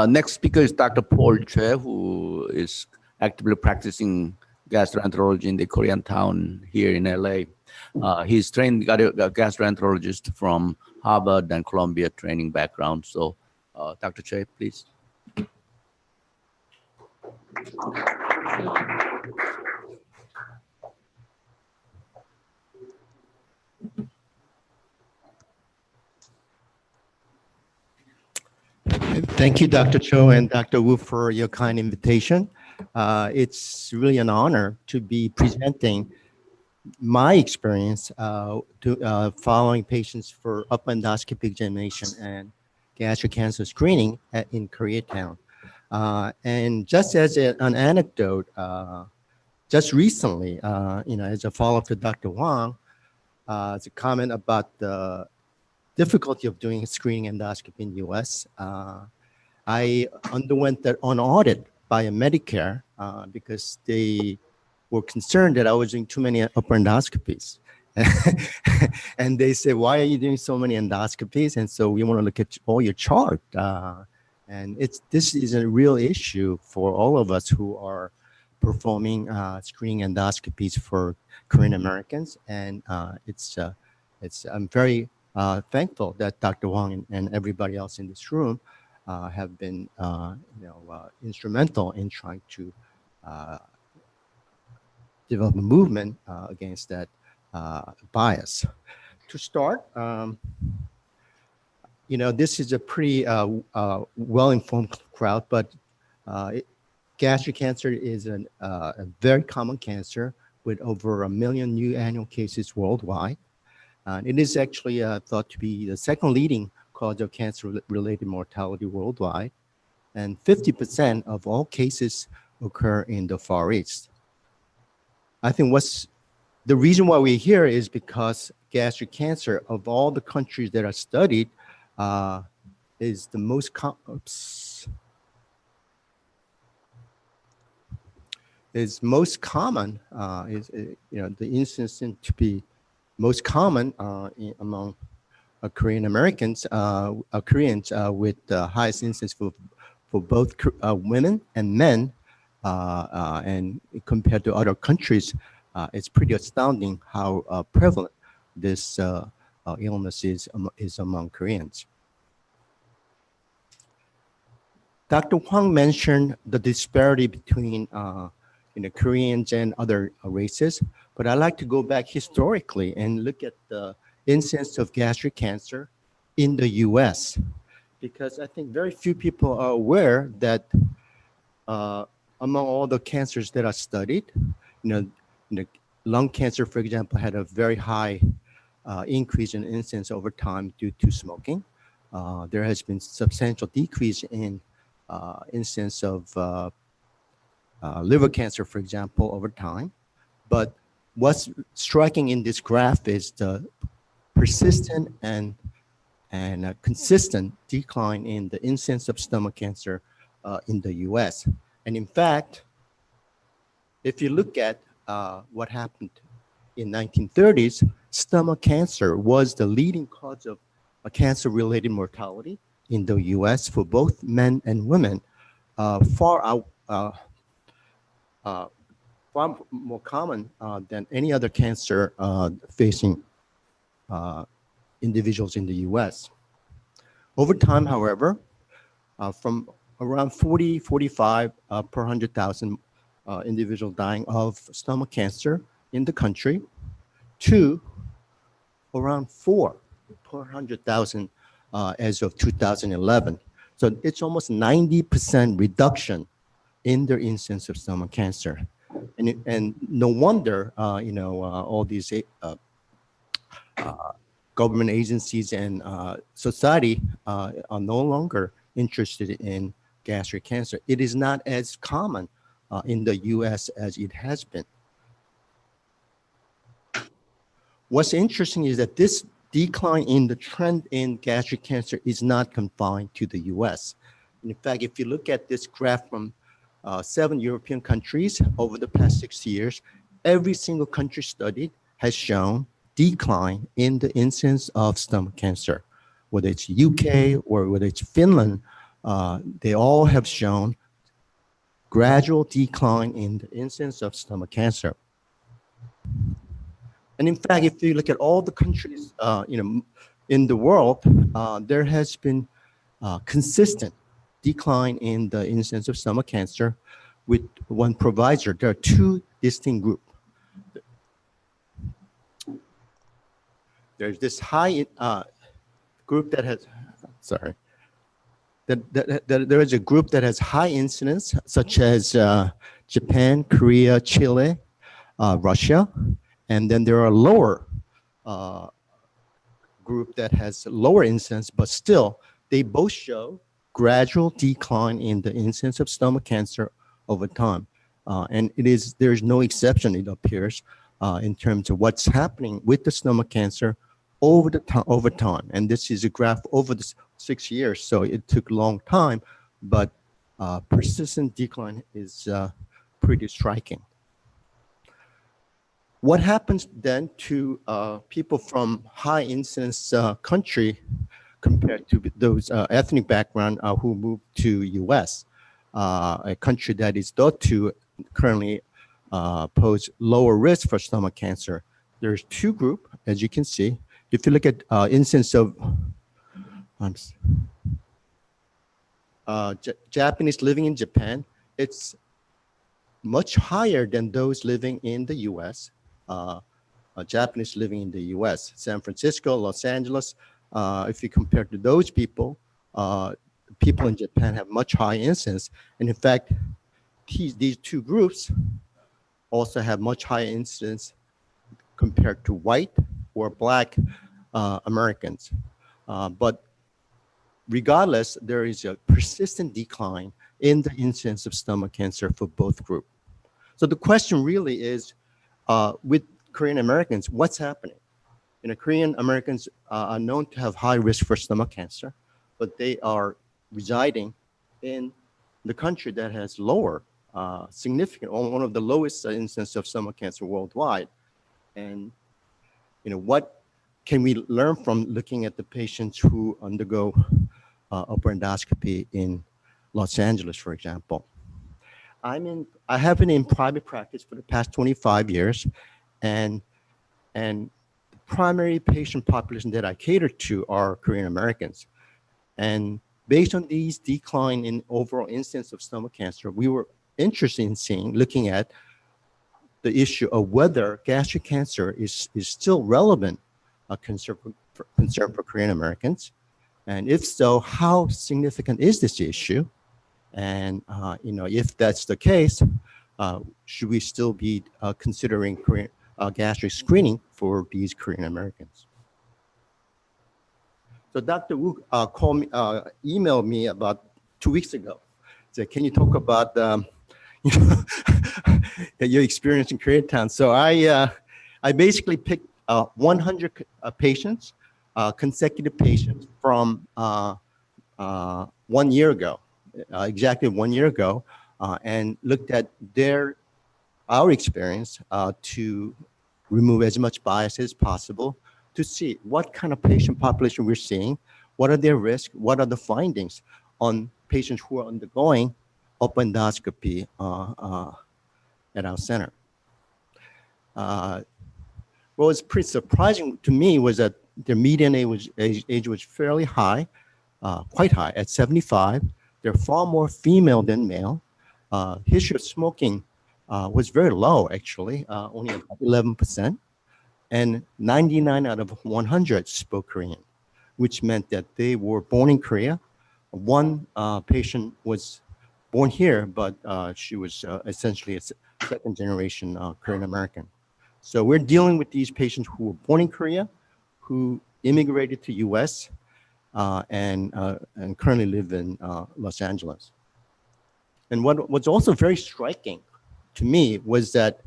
Next speaker is Dr. Paul Choi, who is actively practicing gastroenterology in the Koreatown here in LA. He's trained gastroenterologist from Harvard and Columbia training background. So, Dr. Choi, please. Thank you, Dr. Cho and Dr. Wu, for your kind invitation. It's really an honor to be presenting my experience following patients for upper endoscopic examination and gastric cancer screening in Koreatown. And just as an anecdote, just recently, as a follow-up to Dr. Wang, it's a comment about the difficulty of doing screening endoscopy in the U.S. I underwent that on audit by a Medicare because they were concerned that I was doing too many upper endoscopies. And they said, why are you doing so many endoscopies? And so we want to look at all your chart. And this is a real issue for all of us who are performing screening endoscopies for Korean Americans. And I'm very thankful that Dr. Wang and everybody else in this room have been instrumental in trying to develop a movement against that bias. To start, this is a pretty well-informed crowd, but gastric cancer is a very common cancer with over 1 million new annual cases worldwide. It is actually thought to be the second leading cause of cancer-related mortality worldwide, and 50% of all cases occur in the Far East. I think the reason why we're here is because gastric cancer, of all the countries that are studied, is the most common. The incidence seems to be most common among Korean Americans, Koreans with the highest incidence for both women and men. And compared to other countries, it's pretty astounding how prevalent this illness is among Koreans. Dr. Hwang mentioned the disparity between Koreans and other races, but I'd like to go back historically and look at the incidence of gastric cancer in the US, because I think very few people are aware that among all the cancers that are studied, lung cancer, for example, had a very high increase in incidence over time due to smoking. There has been substantial decrease in incidence of liver cancer, for example, over time. But what's striking in this graph is the persistent and consistent decline in the incidence of stomach cancer in the US. And in fact, if you look at what happened in 1930s, stomach cancer was the leading cause of cancer-related mortality in the US for both men and women, far more common than any other cancer facing individuals in the US. Over time, however, from around 45 per 100,000 individuals dying of stomach cancer in the country to around 4 per 100,000 as of 2011. So it's almost 90% reduction in their incidence of stomach cancer. And no wonder, all these government agencies and society are no longer interested in gastric cancer. It is not as common in the US as it has been. What's interesting is that this decline in the trend in gastric cancer is not confined to the US. In fact, if you look at this graph from 7 European countries over the past 6 years, every single country studied has shown decline in the incidence of stomach cancer, whether it's UK or whether it's Finland, they all have shown gradual decline in the incidence of stomach cancer. And in fact, if you look at all the countries, in the world, there has been consistent decline in the incidence of stomach cancer with one provider. There are two distinct groups. There's this high group that has, sorry, there is a group that has high incidence, such as Japan, Korea, Chile, Russia, and then there are lower group that has lower incidence, but still they both show gradual decline in the incidence of stomach cancer over time. And there's no exception, it appears, in terms of what's happening with the stomach cancer over time. And this is a graph over the 6 years, so it took a long time, but persistent decline is pretty striking. What happens then to people from high incidence country compared to those ethnic background who move to US, a country that is thought to currently pose lower risk for stomach cancer? There's two groups, as you can see. If you look at incidence of Japanese living in Japan, it's much higher than those living in the US. Japanese living in the US, San Francisco, Los Angeles, if you compare to those people, people in Japan have much higher incidence. And in fact, these two groups also have much higher incidence compared to white or black Americans. But regardless, there is a persistent decline in the incidence of stomach cancer for both groups. So the question really is, with Korean Americans, what's happening? Korean Americans are known to have high risk for stomach cancer, but they are residing in the country that has lower, significant, one of the lowest incidence of stomach cancer worldwide. And what can we learn from looking at the patients who undergo upper endoscopy in Los Angeles, for example? I have been in private practice for the past 25 years, and the primary patient population that I cater to are Korean Americans. And based on these decline in overall incidence of stomach cancer, we were interested in looking at the issue of whether gastric cancer is still relevant concern for Korean Americans, and if so, how significant is this issue? And if that's the case, should we still be considering gastric screening for these Korean Americans? So Dr. Wu emailed me about 2 weeks ago. Said, "Can you talk about your experience in Koreatown?" So I basically picked 100 patients, consecutive patients from 1 year ago. Exactly 1 year ago, and looked at our experience to remove as much bias as possible to see what kind of patient population we're seeing, what are their risks, what are the findings on patients who are undergoing upper endoscopy at our center. What was pretty surprising to me was that their median age was fairly high, quite high, at 75. They're far more female than male. History of smoking was very low, actually, only about 11%. And 99 out of 100 spoke Korean, which meant that they were born in Korea. One patient was born here, but she was essentially a second generation Korean American. So we're dealing with these patients who were born in Korea, who immigrated to US, and currently live in Los Angeles. And what was also very striking to me was that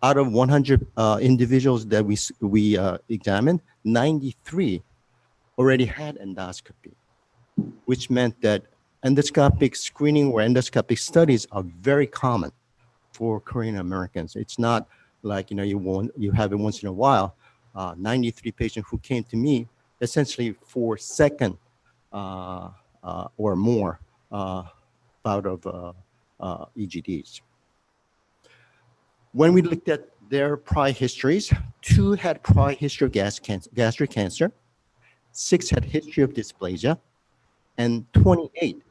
out of 100 individuals that we examined, 93 already had endoscopy, which meant that endoscopic screening or endoscopic studies are very common for Korean Americans. It's not like you have it once in a while. 93 patients who came to me essentially for second or more bout of EGDs. When we looked at their prior histories, 2 had prior history of gastric cancer, 6 had history of dysplasia, and 28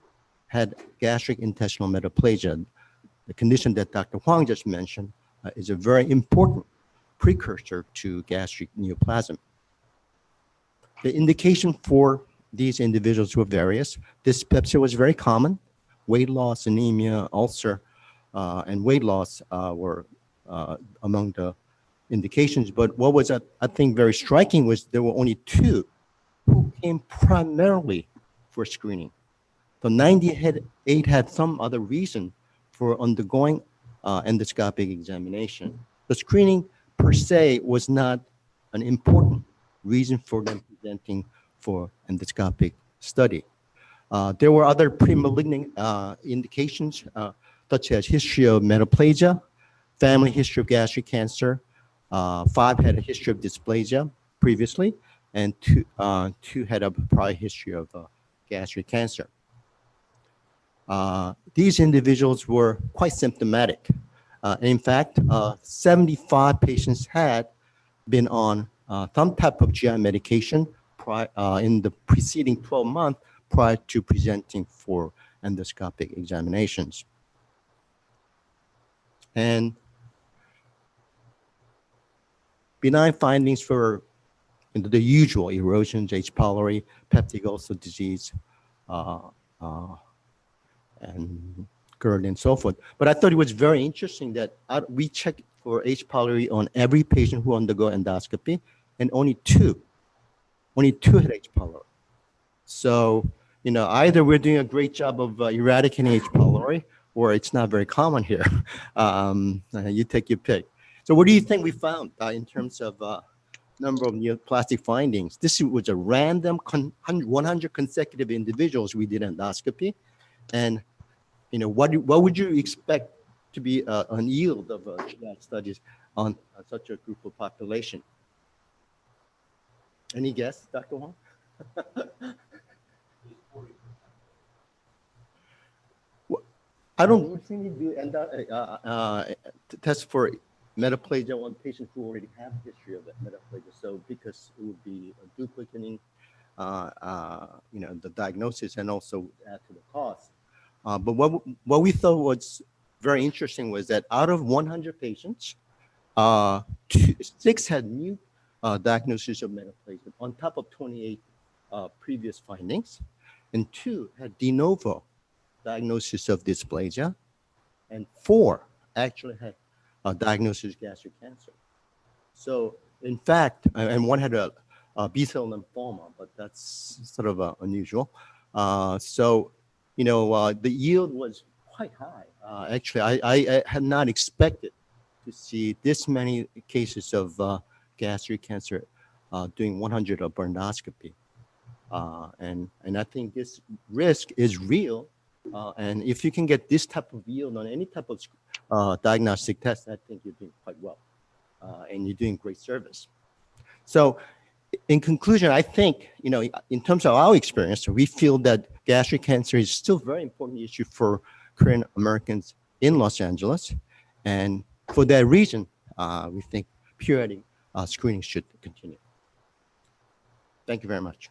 had gastric intestinal metaplasia. The condition that Dr. Huang just mentioned is a very important precursor to gastric neoplasm. The indication for these individuals were various. Dyspepsia was very common. Weight loss, anemia, ulcer, and weight loss were among the indications. But what was, I think, very striking was there were only 2 who came primarily for screening. So 98 had some other reason for undergoing endoscopic examination. The screening per se was not an important reason for them presenting for endoscopic study. There were other pre-malignant indications, such as history of metaplasia, family history of gastric cancer. 5 had a history of dysplasia previously, and 2 had a prior history of gastric cancer. These individuals were quite symptomatic. In fact, 75 patients had been on some type of GI medication in the preceding 12 months prior to presenting for endoscopic examinations. And benign findings for the usual erosions, H.pylori, peptic ulcer disease, and GERD and so forth. But I thought it was very interesting that we checked for H.pylori on every patient who undergo endoscopy, and only two had H.pylori. So, either we're doing a great job of eradicating H.pylori, or it's not very common here. You take your pick. So what do you think we found in terms of number of neoplastic findings? This was a random 100 consecutive individuals we did endoscopy. And what would you expect to be an yield of GI studies on such a group of population? Any guess, Dr. Huang? I don't routinely do test for metaplasia on patients who already have a history of metaplasia. So because it would be duplicating, the diagnosis and also add to the cost. But what we thought was very interesting was that out of 100 patients, 6 had new diagnosis of metaplasia on top of 28 previous findings, and 2 had de novo diagnosis of dysplasia, and 4 actually had a diagnosis of gastric cancer. So in fact, and 1 had a B-cell lymphoma, but that's sort of unusual. So, the yield was quite high. Actually, I had not expected to see this many cases of gastric cancer doing 100 of endoscopy. And I think this risk is real. And if you can get this type of yield on any type of diagnostic test, I think you're doing quite well. And you're doing great service. So in conclusion, I think, in terms of our experience, we feel that gastric cancer is still a very important issue for Korean Americans in Los Angeles. And for that reason, we think periodic screening should continue. Thank you very much.